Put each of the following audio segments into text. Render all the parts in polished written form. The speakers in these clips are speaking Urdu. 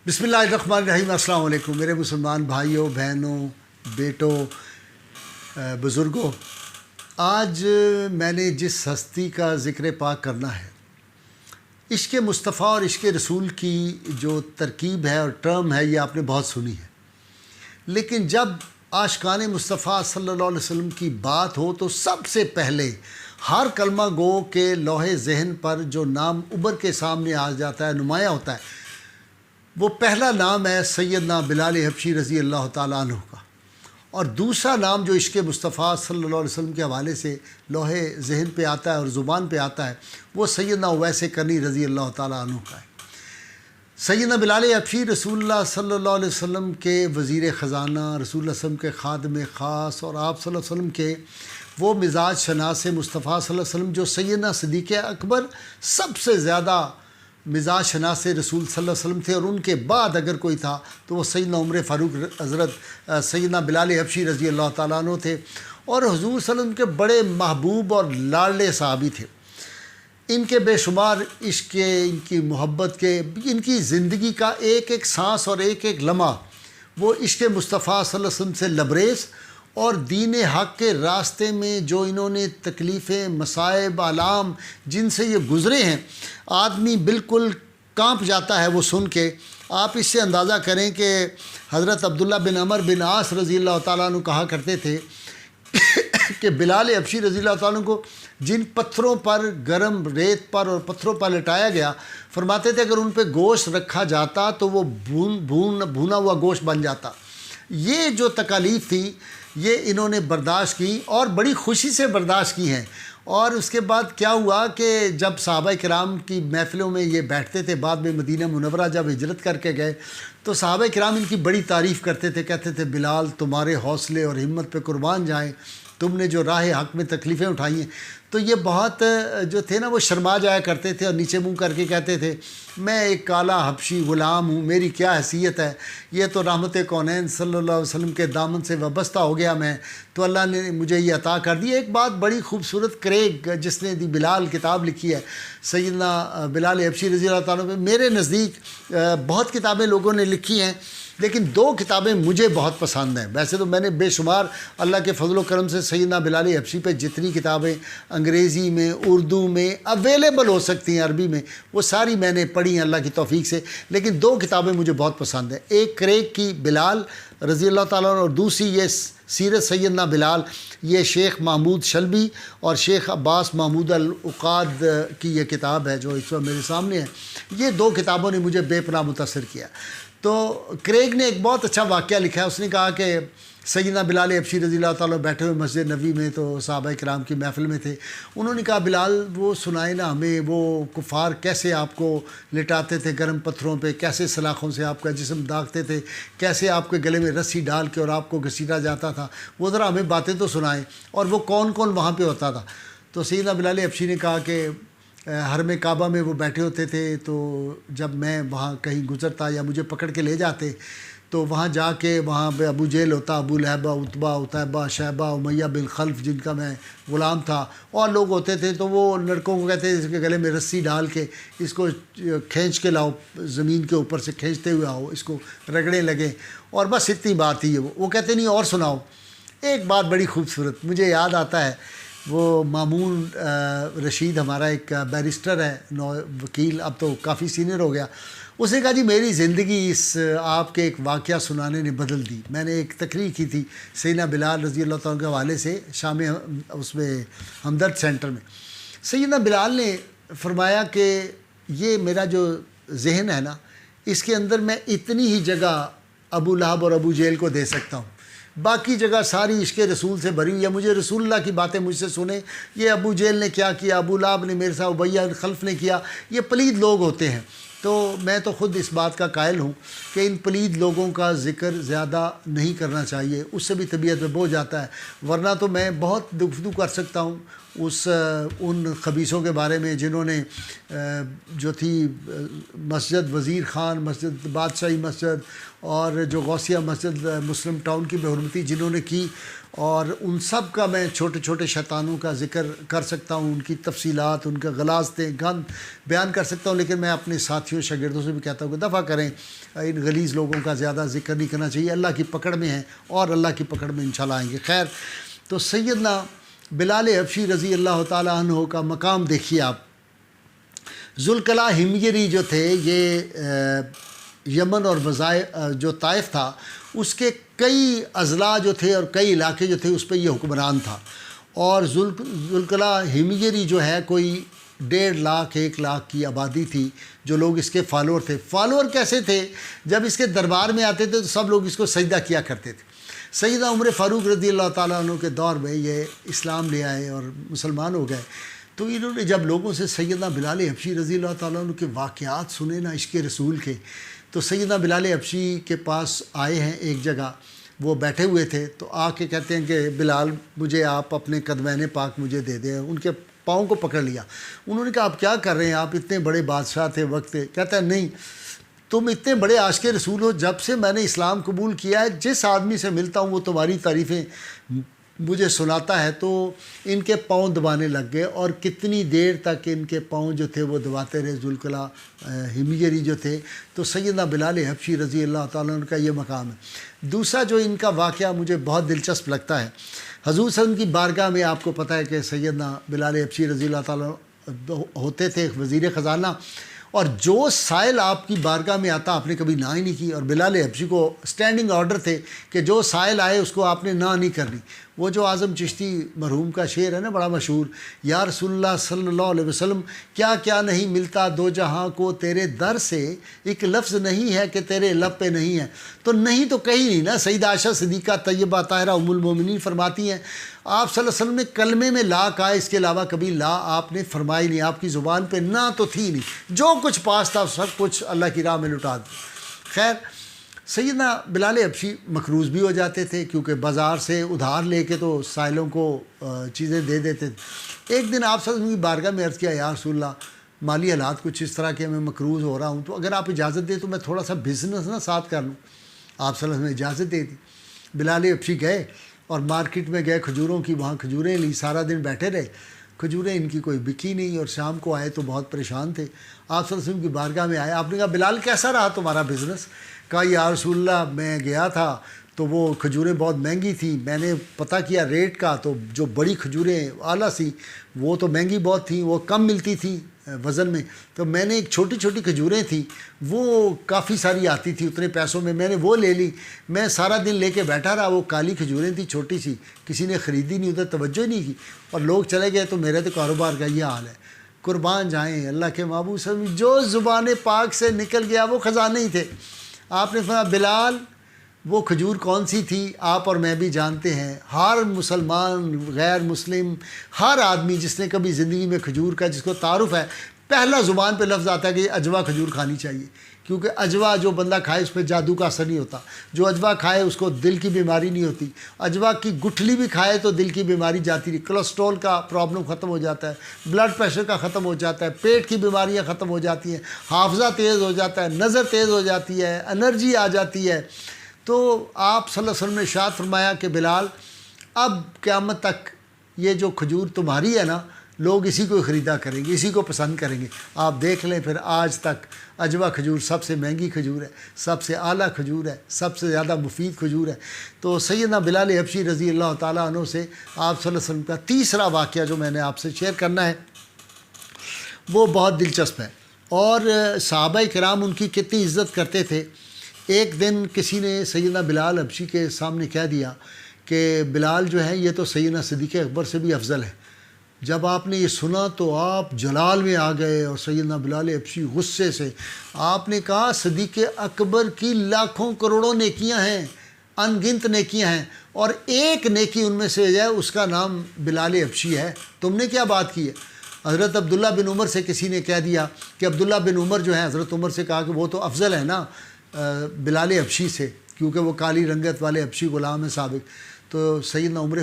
بسم اللہ الرحمن الرحیم۔ السلام علیکم میرے مسلمان بھائیوں، بہنوں، بیٹوں، بزرگوں۔ آج میں نے جس ہستی کا ذکر پاک کرنا ہے، عشق مصطفیٰ اور عشق رسول کی جو ترکیب ہے اور ٹرم ہے، یہ آپ نے بہت سنی ہے، لیکن جب عاشقان مصطفیٰ صلی اللہ علیہ وسلم کی بات ہو تو سب سے پہلے ہر کلمہ گو کے لوح ذہن پر جو نام ابھر کے سامنے آ جاتا ہے، نمایاں ہوتا ہے، وہ پہلا نام ہے سیدنا بلال حبشی رضی اللہ تعالیٰ عنہ کا، اور دوسرا نام جو عشق مصطفیٰ صلی اللہ علیہ وسلم کے حوالے سے لوح ذہن پہ آتا ہے اور زبان پہ آتا ہے، وہ سیدنا اویس کرنی رضی اللہ تعالیٰ عنہ کا ہے۔ سیدنا بلال حبشی رسول اللہ صلی اللہ علیہ وسلم کے وزیر خزانہ، رسول اللہ صلی اللہ علیہ وسلم کے خادم خاص، اور آپ صلی اللہ علیہ وسلم کے وہ مزاج شناس مصطفیٰ صلی اللہ علیہ وسلم جو سیدنا صدیق اکبر سب سے زیادہ مزاج شناس رسول صلی اللہ علیہ وسلم تھے، اور ان کے بعد اگر کوئی تھا تو وہ سیدنا عمر فاروق حضرت سیدنا بلال حبشی رضی اللہ تعالیٰ عنہ تھے، اور حضور صلی اللہ علیہ وسلم کے بڑے محبوب اور لاڈلے صحابی تھے۔ ان کے بے شمار عشق کے، ان کی محبت کے، ان کی زندگی کا ایک ایک سانس اور ایک ایک لمحہ وہ عشق مصطفیٰ صلی اللہ علیہ وسلم سے لبریز، اور دین حق کے راستے میں جو انہوں نے تکلیفیں، مصائب، آلام جن سے یہ گزرے ہیں، آدمی بالکل کانپ جاتا ہے وہ سن کے۔ آپ اس سے اندازہ کریں کہ حضرت عبداللہ بن عمر بن عاص رضی اللہ تعالیٰ عنہ کہا کرتے تھے کہ بلال حبشی رضی اللہ تعالیٰ عنہ کو جن پتھروں پر، گرم ریت پر اور پتھروں پر لٹایا گیا، فرماتے تھے اگر ان پہ گوشت رکھا جاتا تو وہ بھونا ہوا گوشت بن جاتا۔ یہ جو تکالیف تھی یہ انہوں نے برداشت کی، اور بڑی خوشی سے برداشت کی ہیں۔ اور اس کے بعد کیا ہوا کہ جب صحابہ کرام کی محفلوں میں یہ بیٹھتے تھے، بعد میں مدینہ منورہ جب ہجرت کر کے گئے تو صحابہ کرام ان کی بڑی تعریف کرتے تھے، کہتے تھے بلال تمہارے حوصلے اور ہمت پہ قربان جائیں، تم نے جو راہ حق میں تکلیفیں اٹھائی ہیں۔ تو یہ بہت جو تھے نا وہ شرما جایا کرتے تھے اور نیچے منہ کر کے کہتے تھے میں ایک کالا حبشی غلام ہوں، میری کیا حیثیت ہے، یہ تو رحمت کونین صلی اللہ علیہ وسلم کے دامن سے وابستہ ہو گیا میں، تو اللہ نے مجھے یہ عطا کر دی۔ ایک بات بڑی خوبصورت کریگ جس نے دی بلال کتاب لکھی ہے، سیدنا بلال حبشی رضی اللہ تعالیٰ عنہ، میرے نزدیک بہت کتابیں لوگوں نے لکھی ہیں، لیکن دو کتابیں مجھے بہت پسند ہیں۔ ویسے تو میں نے بے شمار اللہ کے فضل و کرم سے سیدنا بلال حبشی پہ جتنی کتابیں انگریزی میں، اردو میں اویلیبل ہو سکتی ہیں، عربی میں، وہ ساری میں نے پڑھی ہیں اللہ کی توفیق سے، لیکن دو کتابیں مجھے بہت پسند ہیں۔ ایک کریگ کی بلال رضی اللہ تعالیٰ عنہ، اور دوسری یہ سیرت سیدنا بلال، یہ شیخ محمود شلبی اور شیخ عباس محمود العقاد کی یہ کتاب ہے جو اس وقت میرے سامنے ہے۔ یہ دو کتابوں نے مجھے بے پناہ متاثر کیا۔ تو کریگ نے ایک بہت اچھا واقعہ لکھا ہے، اس نے کہا کہ سیدنا بلال حبشی رضی اللہ تعالیٰ بیٹھے ہوئے مسجد نبوی میں، تو صحابہ کرام کی محفل میں تھے، انہوں نے کہا بلال وہ سنائے نا ہمیں، وہ کفار کیسے آپ کو لٹاتے تھے گرم پتھروں پہ، کیسے سلاخوں سے آپ کا جسم داغتے تھے، کیسے آپ کے گلے میں رسی ڈال کے اور آپ کو گھسیٹا جاتا تھا، وہ ذرا ہمیں باتیں تو سنائیں، اور وہ کون کون وہاں پہ ہوتا تھا۔ تو سیدنا بلال حبشی نے کہا کہ حرم کعبہ میں وہ بیٹھے ہوتے تھے، تو جب میں وہاں کہیں گزرتا یا مجھے پکڑ کے لے جاتے تو وہاں جا کے وہاں پہ ابو جہل ہوتا، ابو لہبہ، عتبہ، عتیبہ، شیبہ، امیہ بن خلف جن کا میں غلام تھا، اور لوگ ہوتے تھے، تو وہ لڑکوں کو کہتے تھے اس کے گلے میں رسی ڈال کے اس کو کھینچ کے لاؤ، زمین کے اوپر سے کھینچتے ہوئے آؤ، اس کو رگڑے لگے، اور بس اتنی بات ہی ہے۔ وہ کہتے نہیں اور سناؤ۔ ایک بات بڑی خوبصورت مجھے یاد آتا ہے، وہ مامون رشید ہمارا ایک بیرسٹر ہے، وکیل، اب تو کافی سینئر ہو گیا، اس نے کہا جی میری زندگی اس آپ کے ایک واقعہ سنانے نے بدل دی۔ میں نے ایک تقریر کی تھی سیدنا بلال رضی اللہ تعالیٰ کے حوالے سے شام اس میں ہمدرد سینٹر میں۔ سیدنا بلال نے فرمایا کہ یہ میرا جو ذہن ہے نا، اس کے اندر میں اتنی ہی جگہ ابو لہب اور ابو جہل کو دے سکتا ہوں، باقی جگہ ساری عشق رسول سے بھری ہوئی ہے۔ مجھے رسول اللہ کی باتیں مجھ سے سنیں، یہ ابو جہل نے کیا کیا، ابو لہب نے میرے ساتھ، امیہ بن خلف نے کیا، یہ پلید لوگ ہوتے ہیں۔ تو میں تو خود اس بات کا قائل ہوں کہ ان پلید لوگوں کا ذکر زیادہ نہیں کرنا چاہیے، اس سے بھی طبیعت میں بوجھ آتا ہے، ورنہ تو میں بہت گفتگو کر سکتا ہوں، ان خبیثوں کے بارے میں جنہوں نے جو تھی مسجد وزیر خان مسجد، بادشاہی مسجد، اور جو غوثیہ مسجد مسلم ٹاؤن کی بے حرمتی جنہوں نے کی، اور ان سب کا میں چھوٹے چھوٹے شیطانوں کا ذکر کر سکتا ہوں، ان کی تفصیلات، ان کا غلاظتیں گند بیان کر سکتا ہوں، لیکن میں اپنے ساتھیوں شاگردوں سے بھی کہتا ہوں کہ دفع کریں، ان غلیظ لوگوں کا زیادہ ذکر نہیں کرنا چاہیے، اللہ کی پکڑ میں ہیں اور اللہ کی پکڑ میں انشاءاللہ آئیں گے۔ خیر، تو سیدنا بلال حبشی رضی اللہ تعالیٰ عنہ کا مقام دیکھیے آپ۔ ذوالقلع حمیری جو تھے یہ یمن اور جو طائف تھا اس کے کئی اضلاع جو تھے اور کئی علاقے جو تھے اس پہ یہ حکمران تھا، اور ذوالقلع حمیری جو ہے کوئی 1.5 لاکھ 1 لاکھ کی آبادی تھی جو لوگ اس کے فالوور تھے۔ فالوور کیسے تھے؟ جب اس کے دربار میں آتے تھے تو سب لوگ اس کو سجدہ کیا کرتے تھے۔ سیدنا عمر فاروق رضی اللہ تعالیٰ عنہ کے دور میں یہ اسلام لے آئے اور مسلمان ہو گئے، تو انہوں نے جب لوگوں سے سیدنا بلال حبشی رضی اللہ تعالیٰ عنہ کے واقعات سنے نا عشق رسول کے، تو سیدنا بلال حبشی کے پاس آئے ہیں ایک جگہ، وہ بیٹھے ہوئے تھے، تو آ کے کہتے ہیں کہ بلال مجھے آپ اپنے قدمین پاک مجھے دے دیں۔ ان کے پاؤں کو پکڑ لیا۔ انہوں نے کہا آپ کیا کر رہے ہیں، آپ اتنے بڑے بادشاہ تھے وقت تھے۔ کہتا ہے نہیں، تم اتنے بڑے عاشق رسول ہو، جب سے میں نے اسلام قبول کیا ہے جس آدمی سے ملتا ہوں وہ تمہاری تعریفیں مجھے سناتا ہے۔ تو ان کے پاؤں دبانے لگ گئے، اور کتنی دیر تک ان کے پاؤں جو تھے وہ دباتے رہے ذوالقلع حمیری جو تھے۔ تو سیدنا بلال حبشی رضی اللہ تعالیٰ عنہ کا یہ مقام ہے۔ دوسرا جو ان کا واقعہ مجھے بہت دلچسپ لگتا ہے، حضور صلی اللہ علیہ وسلم کی بارگاہ میں آپ کو پتہ ہے کہ سیدنا بلال حبشی رضی اللہ تعالیٰ ہوتے تھے وزیر خزانہ، اور جو سائل آپ کی بارگاہ میں آتا آپ نے کبھی نہ ہی نہیں کی، اور بلال حبشی کو سٹینڈنگ آرڈر تھے کہ جو سائل آئے اس کو آپ نے نہ نہیں کرنی۔ وہ جو اعظم چشتی مرحوم کا شعر ہے نا بڑا مشہور، یا رسول اللہ صلی اللہ علیہ وسلم کیا کیا نہیں ملتا دو جہاں کو تیرے در سے، ایک لفظ نہیں ہے کہ تیرے لب پہ نہیں ہے۔ تو نہیں تو کہیں نہیں نا۔ سیدہ عائشہ صدیقہ طیبہ طاہرہ ام المومنین فرماتی ہیں آپ صلی اللہ علیہ وسلم نے کلمے میں لا کہا، اس کے علاوہ کبھی لا آپ نے فرمائی نہیں، آپ کی زبان پہ نہ تو تھی نہیں، جو کچھ پاس تھا سب کچھ اللہ کی راہ میں لٹا دیا۔ خیر، سیدنا بلال حبشی مقروض بھی ہو جاتے تھے کیونکہ بازار سے ادھار لے کے تو سائلوں کو چیزیں دے دیتے تھے۔ ایک دن آپ صلی اللہ علیہ وسلم کی بارگاہ میں عرض کیا، یا رسول اللہ مالی حالات کچھ اس طرح کے میں مقروض ہو رہا ہوں، تو اگر آپ اجازت دیں تو میں تھوڑا سا بزنس نا ساتھ کر لوں۔ آپ صلی اللہ علیہ وسلم نے اجازت دے دی۔ بلال حبشی گئے اور مارکیٹ میں گئے، کھجوروں کی وہاں کھجوریں لی، سارا دن بیٹھے رہے، کھجوریں ان کی کوئی بکی نہیں، اور شام کو آئے تو بہت پریشان تھے۔ آپ صلی اللہ علیہ وسلم کی بارگاہ میں آئے، آپ نے کہا بلال کیسا رہا تمہارا بزنس؟ کہا یا رسول اللہ میں گیا تھا تو وہ کھجوریں بہت مہنگی تھیں، میں نے پتہ کیا ریٹ کا، تو جو بڑی کھجوریں اعلیٰ سی وہ تو مہنگی بہت تھیں، وہ کم ملتی تھیں وزن میں، تو میں نے ایک چھوٹی چھوٹی کھجوریں تھیں وہ کافی ساری آتی تھی اتنے پیسوں میں نے وہ لے لی، میں سارا دن لے کے بیٹھا رہا، وہ کالی کھجوریں تھیں چھوٹی سی، کسی نے خریدی نہیں، ادھر توجہ نہیں کی، اور لوگ چلے گئے، تو میرے تو کاروبار کا یہ حال ہے۔ قربان جائیں اللہ کے محبوب صلی اللہ علیہ وسلم، جو زبان پاک سے نکل گیا وہ خزانے ہی تھے۔ آپ نے فرمایا بلال وہ کھجور کون سی تھی آپ اور میں بھی جانتے ہیں، ہر مسلمان غیر مسلم ہر آدمی جس نے کبھی زندگی میں کھجور کا جس کو تعارف ہے، پہلا زبان پہ لفظ آتا ہے کہ یہ اجوا کھجور کھانی چاہیے، کیونکہ اجوا جو بندہ کھائے اس پہ جادو کا اثر نہیں ہوتا، جو اجوا کھائے اس کو دل کی بیماری نہیں ہوتی، اجوا کی گٹھلی بھی کھائے تو دل کی بیماری جاتی رہی، کولیسٹرول کا پرابلم ختم ہو جاتا ہے، بلڈ پریشر کا ختم ہو جاتا ہے، پیٹ کی بیماریاں ختم ہو جاتی ہیں، حافظہ تیز ہو جاتا ہے، نظر تیز ہو جاتی ہے، انرجی آ جاتی ہے۔ تو آپ صلی اللہ علیہ وسلم نے ارشاد فرمایا کہ بلال اب قیامت تک یہ جو کھجور تمہاری ہے نا لوگ اسی کو خریدا کریں گے، اسی کو پسند کریں گے۔ آپ دیکھ لیں پھر آج تک اجوا کھجور سب سے مہنگی کھجور ہے، سب سے اعلیٰ کھجور ہے، سب سے زیادہ مفید کھجور ہے۔ تو سیدنا بلال حبشی رضی اللہ تعالیٰ عنہ سے آپ صلی اللہ علیہ وسلم کا تیسرا واقعہ جو میں نے آپ سے شیئر کرنا ہے وہ بہت دلچسپ ہے، اور صحابہ کرام ان کی کتنی عزت کرتے تھے۔ ایک دن کسی نے سیدنا بلال حبشی کے سامنے کہہ دیا کہ بلال جو ہے یہ تو سیدنا صدیق اکبر سے بھی افضل ہے۔ جب آپ نے یہ سنا تو آپ جلال میں آ گئے، اور سیدنا بلال حبشی غصے سے آپ نے کہا صدیق اکبر کی لاکھوں کروڑوں نیکیاں ہیں، ان گنت نیکیاں ہیں، اور ایک نیکی ان میں سے ہے اس کا نام بلال حبشی ہے، تم نے کیا بات کی ہے؟ حضرت عبداللہ بن عمر سے کسی نے کہہ دیا کہ عبداللہ بن عمر جو ہے، حضرت عمر سے کہا کہ وہ تو افضل ہے نا بلال حبشی سے، کیونکہ وہ کالی رنگت والے حبشی غلام ہیں سابق۔ تو سیدنا عمر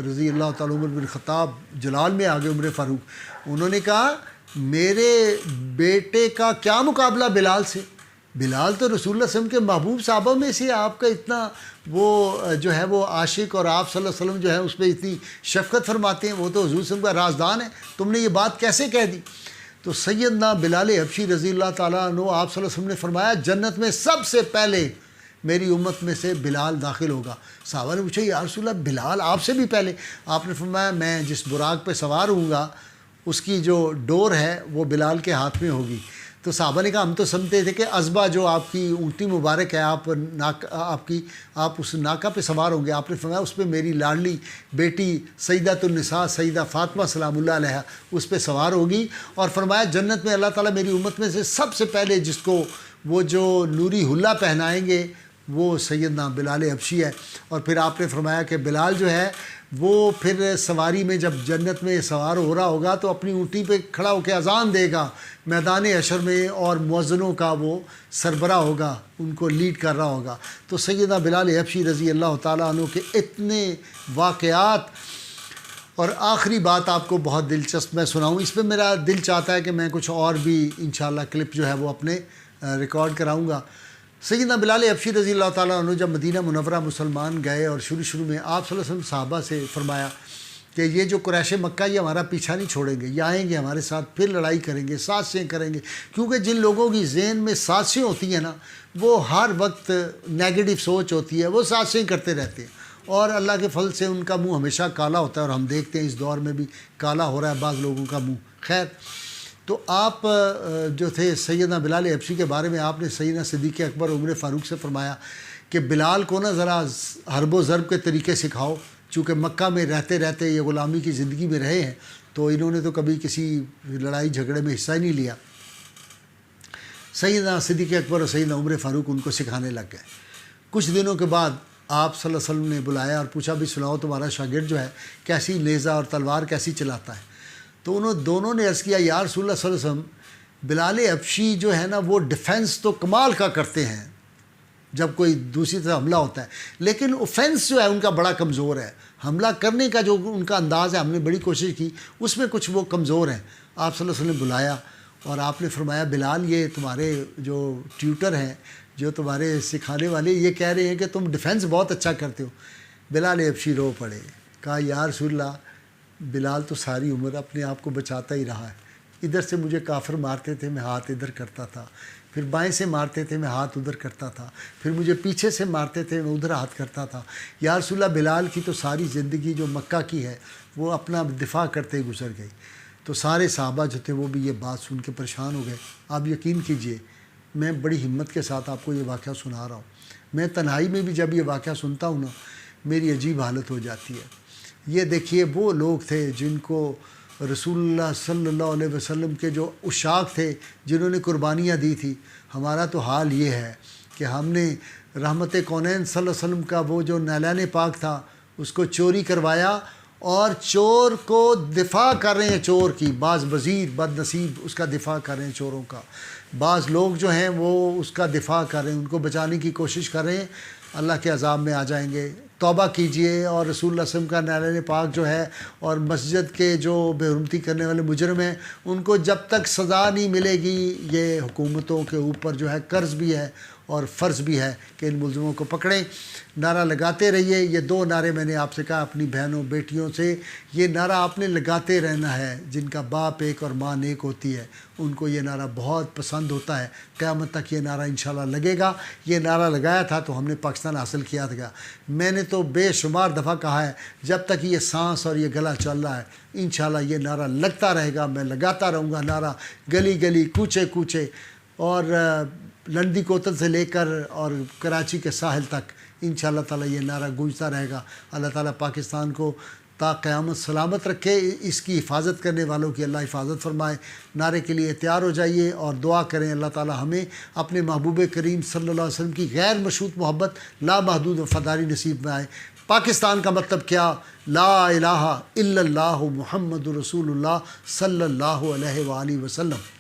رضی اللہ تعالیٰ عمر بن خطاب جلال میں آگے عمر فاروق، انہوں نے کہا میرے بیٹے کا کیا مقابلہ بلال سے؟ بلال تو رسول اللہ صلی اللہ علیہ وسلم کے محبوب صحابہ میں سے، آپ کا اتنا وہ جو ہے وہ عاشق، اور آپ صلی اللہ علیہ وسلم جو ہے اس پہ اتنی شفقت فرماتے ہیں، وہ تو حضور صلی اللہ علیہ وسلم کا رازدان ہے، تم نے یہ بات کیسے کہہ دی؟ تو سیدنا بلال حبشی رضی اللہ تعالیٰ عنہ، آپ صلی اللہ علیہ وسلم نے فرمایا جنت میں سب سے پہلے میری امت میں سے بلال داخل ہوگا۔ صحابہ نے پوچھا یا رسول اللہ بلال آپ سے بھی پہلے؟ آپ نے فرمایا میں جس براق پہ سوار ہوں گا اس کی جو ڈور ہے وہ بلال کے ہاتھ میں ہوگی۔ تو صحابہ نے کہا ہم تو سمجھتے تھے کہ ازبا جو آپ کی اونٹی مبارک ہے، آپ اس ناکہ پہ سوار ہوں گے۔ آپ نے فرمایا اس پہ میری لاڈلی بیٹی سیدۃ النساء سیدہ فاطمہ سلام اللہ علیہا اس پہ سوار ہوگی، اور فرمایا جنت میں اللہ تعالیٰ میری امت میں سے سب سے پہلے جس کو وہ جو نوری حلہ پہنائیں گے وہ سیدنا بلال حبشی ہے۔ اور پھر آپ نے فرمایا کہ بلال جو ہے وہ پھر سواری میں جب جنت میں سوار ہو رہا ہوگا تو اپنی اونٹی پہ کھڑا ہو کے اذان دے گا میدان حشر میں، اور مؤذنوں کا وہ سربراہ ہوگا، ان کو لیڈ کر رہا ہوگا۔ تو سیدنا بلال حبشی رضی اللہ تعالیٰ عنہ کے اتنے واقعات۔ اور آخری بات آپ کو بہت دلچسپ میں سناؤں، اس پہ میرا دل چاہتا ہے کہ میں کچھ اور بھی انشاءاللہ کلپ جو ہے وہ اپنے ریکارڈ کراؤں گا۔ سیدنا بلال حبشی رضی اللہ تعالیٰ عنہ جب مدینہ منورہ مسلمان گئے، اور شروع میں آپ صلی اللہ علیہ وسلم صحابہ سے فرمایا کہ یہ جو قریش مکہ یہ ہمارا پیچھا نہیں چھوڑیں گے، یہ آئیں گے ہمارے ساتھ، پھر لڑائی کریں گے، سازشیں کریں گے، کیونکہ جن لوگوں کی ذہن میں سازشیں ہوتی ہیں نا وہ ہر وقت نیگیٹو سوچ ہوتی ہے، وہ سازشیں کرتے رہتے ہیں، اور اللہ کے فضل سے ان کا منہ ہمیشہ کالا ہوتا ہے، اور ہم دیکھتے ہیں اس دور میں بھی کالا ہو رہا ہے بعض لوگوں کا منہ۔ خیر، تو آپ جو تھے سیدنا بلال حبشی کے بارے میں آپ نے سیدنا صدیق اکبر عمر فاروق سے فرمایا کہ بلال کو نا ذرا حرب و ضرب کے طریقے سکھاؤ، چونکہ مکہ میں رہتے رہتے یہ غلامی کی زندگی میں رہے ہیں، تو انہوں نے تو کبھی کسی لڑائی جھگڑے میں حصہ ہی نہیں لیا۔ سیدنا صدیق اکبر اور سیدنا عمر فاروق ان کو سکھانے لگ گئے۔ کچھ دنوں کے بعد آپ صلی اللہ علیہ وسلم نے بلایا اور پوچھا بھی سناؤ تمہارا شاگرد جو ہے کیسی نیزہ اور تلوار کیسی چلاتا ہے؟ تو انہوں دونوں نے عرض کیا یا رسول اللہ صلی اللہ علیہ وسلم بلال حبشی جو ہے نا وہ ڈیفنس تو کمال کا کرتے ہیں جب کوئی دوسری طرف حملہ ہوتا ہے، لیکن اوفینس جو ہے ان کا بڑا کمزور ہے، حملہ کرنے کا جو ان کا انداز ہے ہم نے بڑی کوشش کی اس میں کچھ وہ کمزور ہیں۔ آپ صلی اللہ علیہ وسلم نے بلایا اور آپ نے فرمایا بلال یہ تمہارے جو ٹیوٹر ہیں، جو تمہارے سکھانے والے، یہ کہہ رہے ہیں کہ تم ڈیفنس بہت اچھا کرتے ہو۔ بلال حبشی رو پڑے، کہا یا رسول اللہ بلال تو ساری عمر اپنے آپ کو بچاتا ہی رہا ہے، ادھر سے مجھے کافر مارتے تھے میں ہاتھ ادھر کرتا تھا، پھر بائیں سے مارتے تھے میں ہاتھ ادھر کرتا تھا، پھر مجھے پیچھے سے مارتے تھے میں ادھر ہاتھ کرتا تھا۔ یا رسول اللہ بلال کی تو ساری زندگی جو مکہ کی ہے وہ اپنا دفاع کرتے ہی گزر گئی۔ تو سارے صحابہ جو تھے وہ بھی یہ بات سن کے پریشان ہو گئے۔ آپ یقین کیجئے میں بڑی ہمت کے ساتھ آپ کو یہ واقعہ سنا رہا ہوں، میں تنہائی میں بھی جب یہ واقعہ سنتا ہوں نا میری عجیب حالت ہو جاتی ہے۔ یہ دیکھیے وہ لوگ تھے جن کو رسول اللہ صلی اللہ علیہ وسلم کے جو عشاق تھے، جنہوں نے قربانیاں دی تھی۔ ہمارا تو حال یہ ہے کہ ہم نے رحمت کونین صلی اللہ علیہ وسلم کا وہ جو نعلین پاک تھا اس کو چوری کروایا، اور چور کو دفاع کر رہے ہیں چور کی، بعض وزیر بد نصیب اس کا دفاع کر رہے ہیں چوروں کا، بعض لوگ جو ہیں وہ اس کا دفاع کر رہے ہیں، ان کو بچانے کی کوشش کر رہے ہیں، اللہ کے عذاب میں آ جائیں گے۔ توبہ کیجئے، اور رسول اللہ صلی اللہ علیہ وسلم کا نعلین پاک جو ہے اور مسجد کے جو بے حرمتی کرنے والے مجرم ہیں ان کو جب تک سزا نہیں ملے گی، یہ حکومتوں کے اوپر جو ہے قرض بھی ہے اور فرض بھی ہے کہ ان ملزموں کو پکڑیں۔ نعرہ لگاتے رہیے۔ یہ دو نعرے میں نے آپ سے کہا اپنی بہنوں بیٹیوں سے، یہ نعرہ آپ نے لگاتے رہنا ہے۔ جن کا باپ ایک اور ماں نیک ہوتی ہے ان کو یہ نعرہ بہت پسند ہوتا ہے، قیامت تک یہ نعرہ انشاءاللہ لگے گا۔ یہ نعرہ لگایا تھا تو ہم نے پاکستان حاصل کیا تھا۔ میں نے تو بے شمار دفعہ کہا ہے جب تک یہ سانس اور یہ گلا چل رہا ہے انشاءاللہ یہ نعرہ لگتا رہے گا، میں لگاتا رہوں گا نعرہ، گلی گلی کوچے کوچے، اور لندی کوتل سے لے کر اور کراچی کے ساحل تک انشاءاللہ تعالیٰ یہ نعرہ گونجتا رہے گا۔ اللہ تعالیٰ پاکستان کو تا قیامت سلامت رکھے، اس کی حفاظت کرنے والوں کی اللہ حفاظت فرمائے۔ نعرے کے لیے تیار ہو جائیے اور دعا کریں اللہ تعالیٰ ہمیں اپنے محبوب کریم صلی اللہ علیہ وسلم کی غیر مشروط محبت لامحدود وفاداری نصیب میں آئے۔ پاکستان کا مطلب کیا؟ لا الہ الا اللہ محمد رسول اللہ صلی اللہ علیہ وآلہ وسلم۔